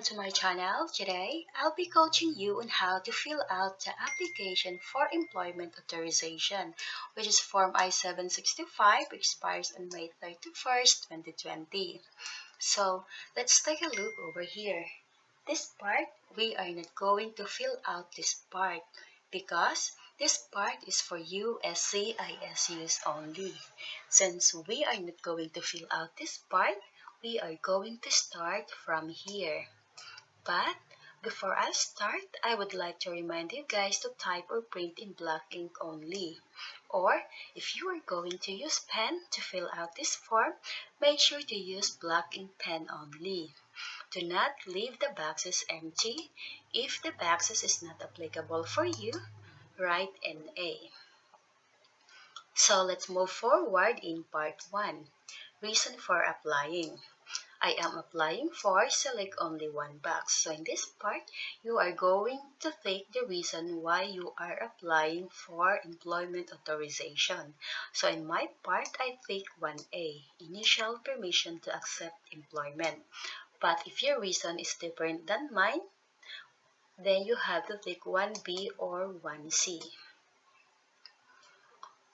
Welcome to my channel. Today, I'll be coaching you on how to fill out the application for employment authorization, which is Form I-765, expires on May 31st, 2020. So, let's take a look over here. This part, we are not going to fill out this part because this part is for USCIS use only. Since we are not going to fill out this part, we are going to start from here. But before I start, I would like to remind you guys to type or print in black ink only. Or if you are going to use pen to fill out this form, make sure to use black ink pen only. Do not leave the boxes empty. If the boxes is not applicable for you, write NA. So let's move forward in part 1. Reason for applying. I am applying for select only one box. So in this part, you are going to take the reason why you are applying for employment authorization. So in my part, I take 1A, initial permission to accept employment. But if your reason is different than mine, then you have to take 1B or 1C.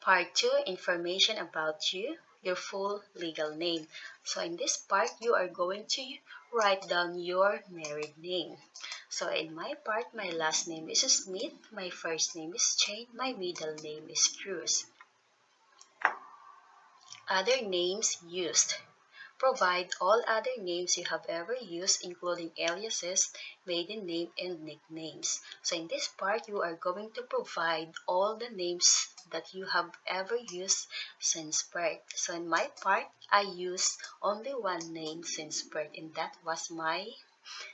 Part 2, information about you, your full legal name. So in this part, you are going to write down your married name. So in my part, my last name is Smith, my first name is Jane, my middle name is Cruz. Other names used. Provide all other names you have ever used, including aliases, maiden name, and nicknames. So in this part, you are going to provide all the names that you have ever used since birth. So in my part, I used only one name since birth, and that was my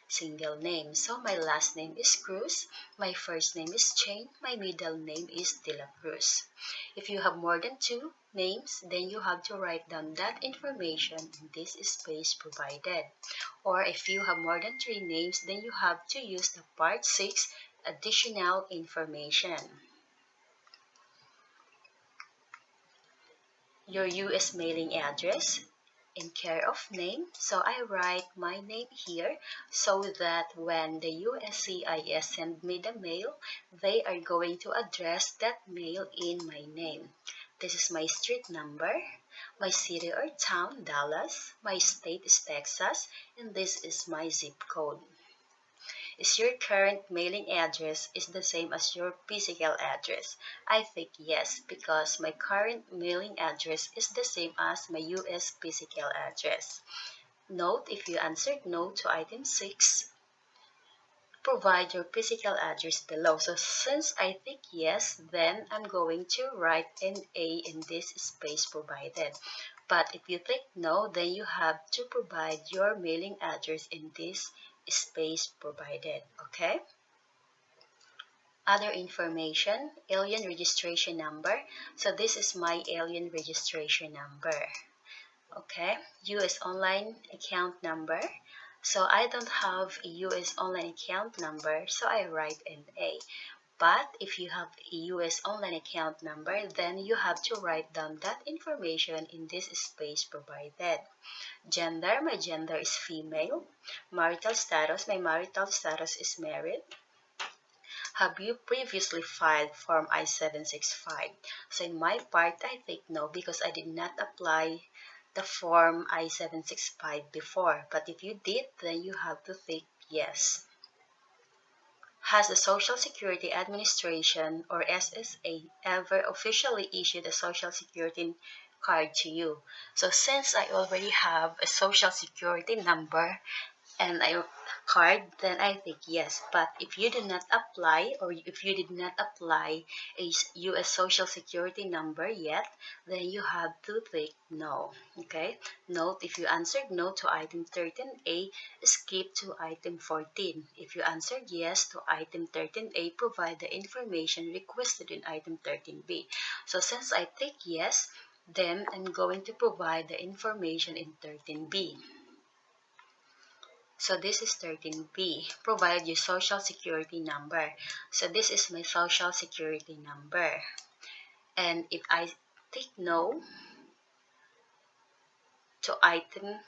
single name. So my last name is Cruz, my first name is Jane, my middle name is De La Cruz. If you have more than 2 names, then you have to write down that information in this space provided. Or if you have more than 3 names, then you have to use the part 6, additional information. Your US mailing address and care of name. So I write my name here so that when the USCIS send me the mail, they are going to address that mail in my name. This is my street number, my city or town, Dallas, my state is Texas, and this is my zip code. Is your current mailing address is the same as your physical address? I think yes, because my current mailing address is the same as my US physical address. Note, if you answered no to item 6, provide your physical address below. So since I think yes, then I'm going to write NA in this space provided. But if you think no, then you have to provide your mailing address in this space provided, okay? Other information, alien registration number. So this is my alien registration number, okay? US online account number. So I don't have a US online account number, so I write NA. But if you have a US online account number, then you have to write down that information in this space provided. Gender, my gender is female. Marital status, my marital status is married. Have you previously filed Form I-765? So in my part, I think no because I did not apply the Form I-765 before. But if you did, then you have to think yes. Has the Social Security Administration or SSA ever officially issued a Social Security card to you? So since I already have a Social Security number and a card, then I think yes. But if you did not apply or if you did not apply a US Social Security number yet, then you have to think no, okay? Note, if you answered no to item 13A, skip to item 14. If you answered yes to item 13A, provide the information requested in item 13B. So since I think yes, then I'm going to provide the information in 13B. So this is 13B. Provide your social security number. So this is my social security number. And if I take no to item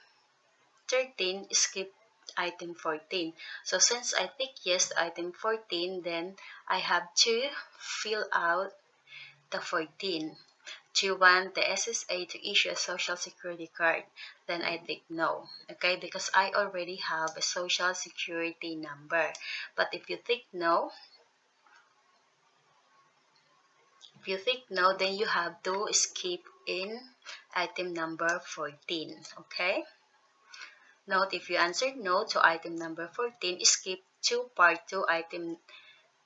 13, skip item 14. So since I tick yes to item 14, then I have to fill out the 14. Do you want the SSA to issue a social security card? Then I tick no, okay, because I already have a social security number. But if you tick no, then you have to skip in item number 14, okay? Note, if you answered no to item number 14, skip to part 2, item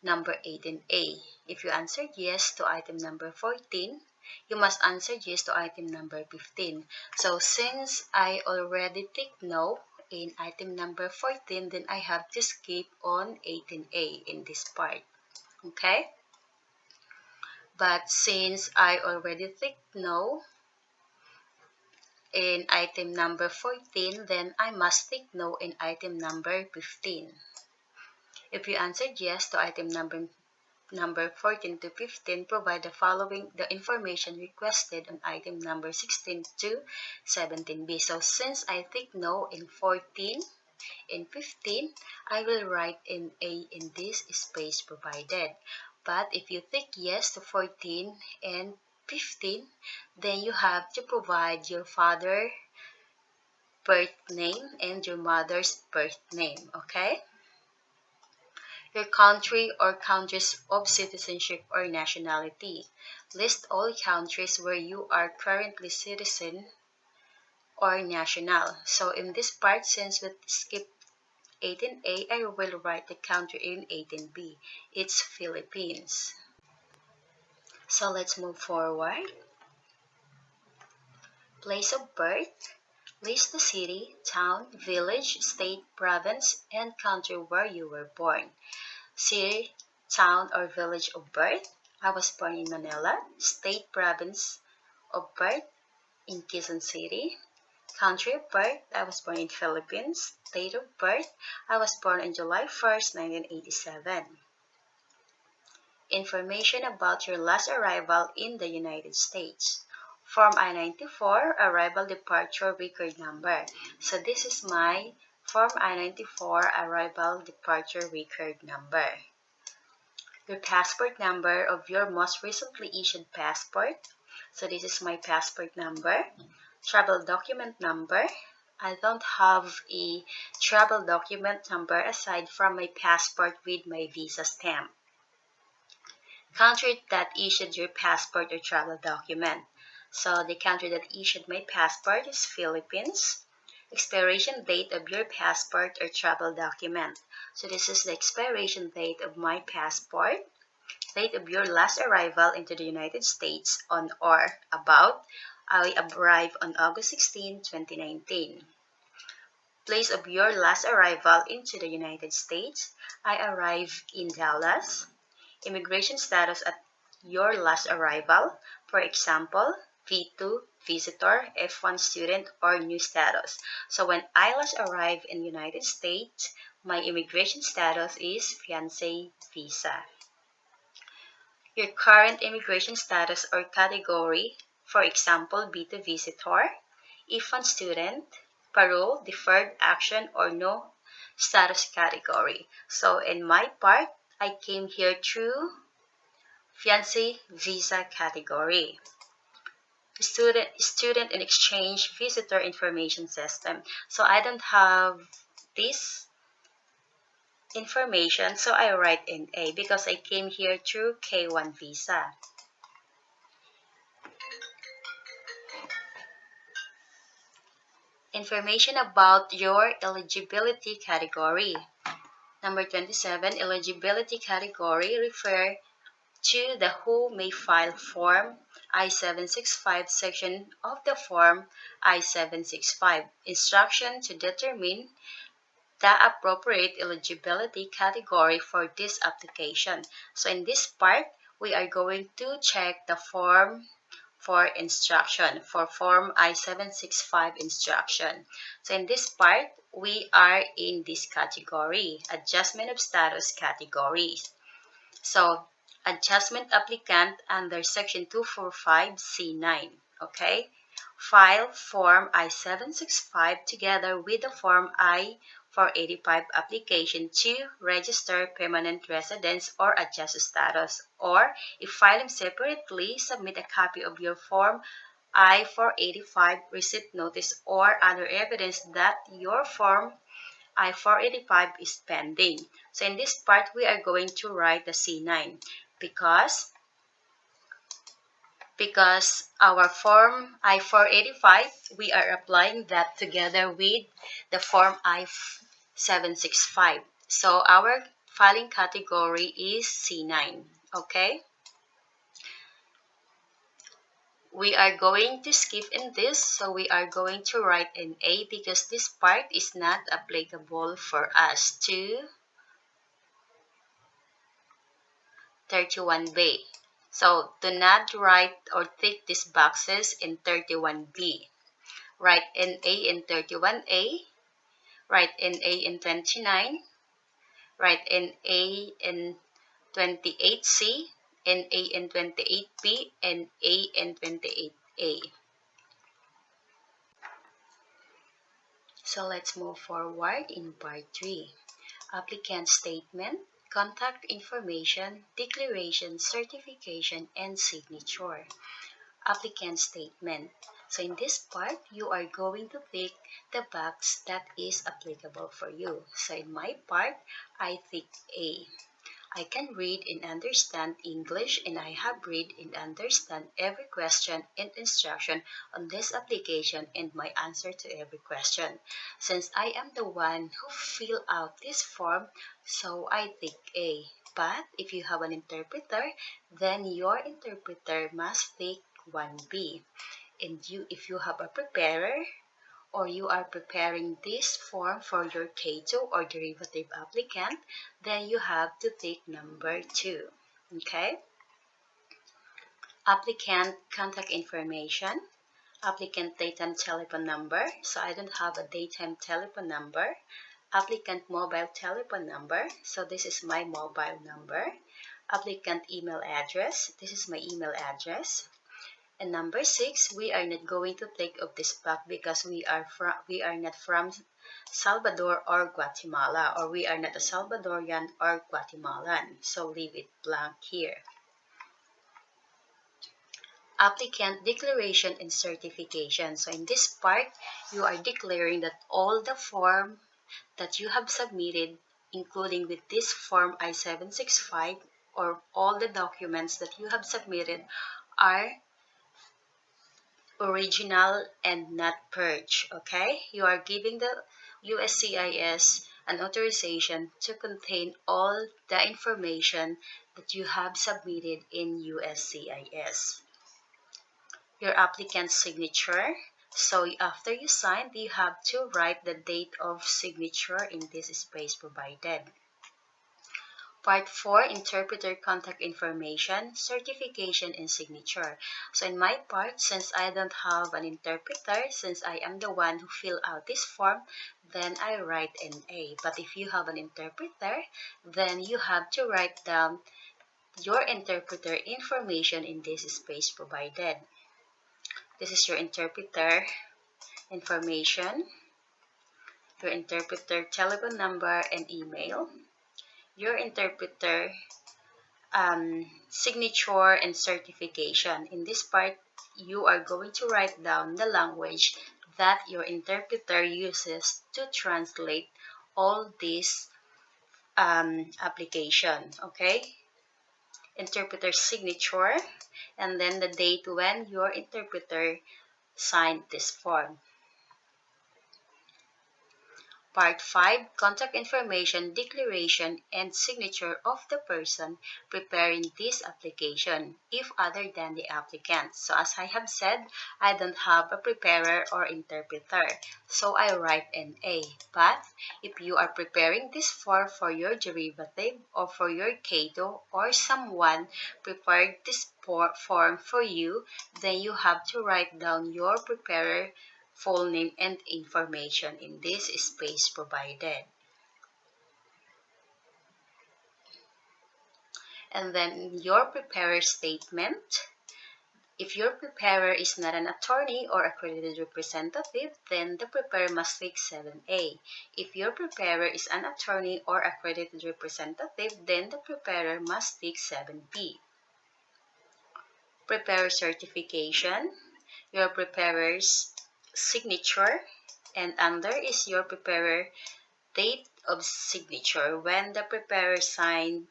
number 18A. If you answered yes to item number 14, you must answer yes to item number 15. So since I already ticked no in item number 14, then I have to skip on 18A in this part, okay? But since I already ticked no in item number 14, then I must tick no in item number 15. If you answered yes to item number 14 to 15, provide the information requested on item number 16 to 17B. So since I tick no in 14 and 15, I will write in A in this space provided. But if you tick yes to 14 and 15, then you have to provide your father's birth name and your mother's birth name, okay? Your country or countries of citizenship or nationality. List all countries where you are currently citizen or national. So in this part, since we skip 18A, I will write the country in 18B. It's Philippines. So let's move forward. Place of birth. List the city, town, village, state, province, and country where you were born. City, town, or village of birth. I was born in Manila. State, province of birth in Quezon City. Country of birth, I was born in Philippines. Date of birth, I was born on July 1st, 1987. Information about your last arrival in the United States. Form I-94, Arrival Departure Record Number. So this is my Form I-94 Arrival Departure Record Number. Your passport number of your most recently issued passport. So this is my passport number. Travel document number. I don't have a travel document number aside from my passport with my visa stamp. Country that issued your passport or travel document. So the country that issued my passport is Philippines. Expiration date of your passport or travel document. So this is the expiration date of my passport. Date of your last arrival into the United States on or about. I arrived on August 16, 2019. Place of your last arrival into the United States. I arrived in Dallas. Immigration status at your last arrival. For example, V2, visitor, F1 student, or new status. So when I last arrived in the United States, my immigration status is fiancé visa. Your current immigration status or category, for example, B2 visitor, F1 student, parole, deferred action, or no status category. So in my part, I came here through fiancé visa category. Student and exchange visitor information system. So I don't have this information, so I write in A because I came here through K1 visa. Information about your eligibility category. Number 27, eligibility category refer to the who may file form I-765 section of the form I-765. Instruction to determine the appropriate eligibility category for this application. So in this part, we are going to check the form for instruction, for form I-765 instruction. So in this part, we are in this category, adjustment of status categories. So adjustment applicant under section 245C9, okay? File form I-765 together with the form I I-485 application to register permanent residence or adjust status, or if filing separately, submit a copy of your Form I-485 receipt notice or other evidence that your Form I-485 is pending. So in this part, we are going to write the C9 because our Form I-485, we are applying that together with the Form I-765. So our filing category is C9, okay? We are going to skip in this, so we are going to write an A because this part is not applicable for us to 31B. So do not write or tick these boxes in 31B. Write NA in 31A, write NA in 29, write NA in 28C, NA in 28B, and A in 28A. So let's move forward in part 3. Applicant statement, contact information, declaration, certification, and signature. Applicant statement. So in this part, you are going to tick the box that is applicable for you. So in my part, I tick A. I can read and understand English, and I have read and understand every question and instruction on this application and my answer to every question. Since I am the one who fill out this form, so I tick A. But if you have an interpreter, then your interpreter must tick 1B. And if you have a preparer, or you are preparing this form for your K2 or derivative applicant, then you have to tick number 2. Okay? Applicant contact information, applicant daytime telephone number. So I don't have a daytime telephone number. Applicant mobile telephone number. So this is my mobile number. Applicant email address. This is my email address. And number 6, we are not going to take of this back because we are not from Salvador or Guatemala, or we are not a Salvadorian or Guatemalan. So leave it blank here. Applicant declaration and certification. So in this part, you are declaring that all the form that you have submitted, including with this form I-765, or all the documents that you have submitted are original and not purged. Okay, you are giving the USCIS an authorization to contain all the information that you have submitted in USCIS. Your applicant's signature. So after you sign, you have to write the date of signature in this space provided. Part 4, interpreter contact information, certification, and signature. So in my part, since I don't have an interpreter, since I am the one who fill out this form, then I write an A. But if you have an interpreter, then you have to write down your interpreter information in this space provided. This is your interpreter information, your interpreter telephone number and email, your interpreter signature and certification. In this part, you are going to write down the language that your interpreter uses to translate all these application. Okay, interpreter signature, and then the date when your interpreter signed this form. Part 5, contact information, declaration, and signature of the person preparing this application, if other than the applicant. So as I have said, I don't have a preparer or interpreter, so I write an A. But if you are preparing this form for your derivative or for your K2, or someone prepared this form for you, then you have to write down your preparer full name and information in this space provided. And then your preparer statement, If your preparer is not an attorney or accredited representative, then the preparer must take 7A. If your preparer is an attorney or accredited representative, then the preparer must take 7B. Preparer certification, your preparer's signature, and under is your preparer date of signature when the preparer signed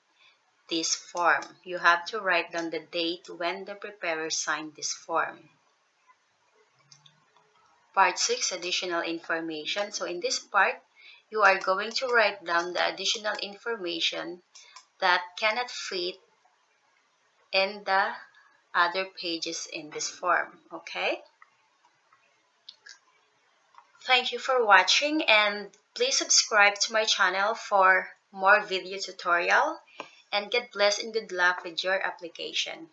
this form. You have to write down the date when the preparer signed this form. Part 6, additional information. So in this part, you are going to write down the additional information that cannot fit in the other pages in this form. Okay? Thank you for watching, and please subscribe to my channel for more video tutorial, and get blessed and good luck with your application.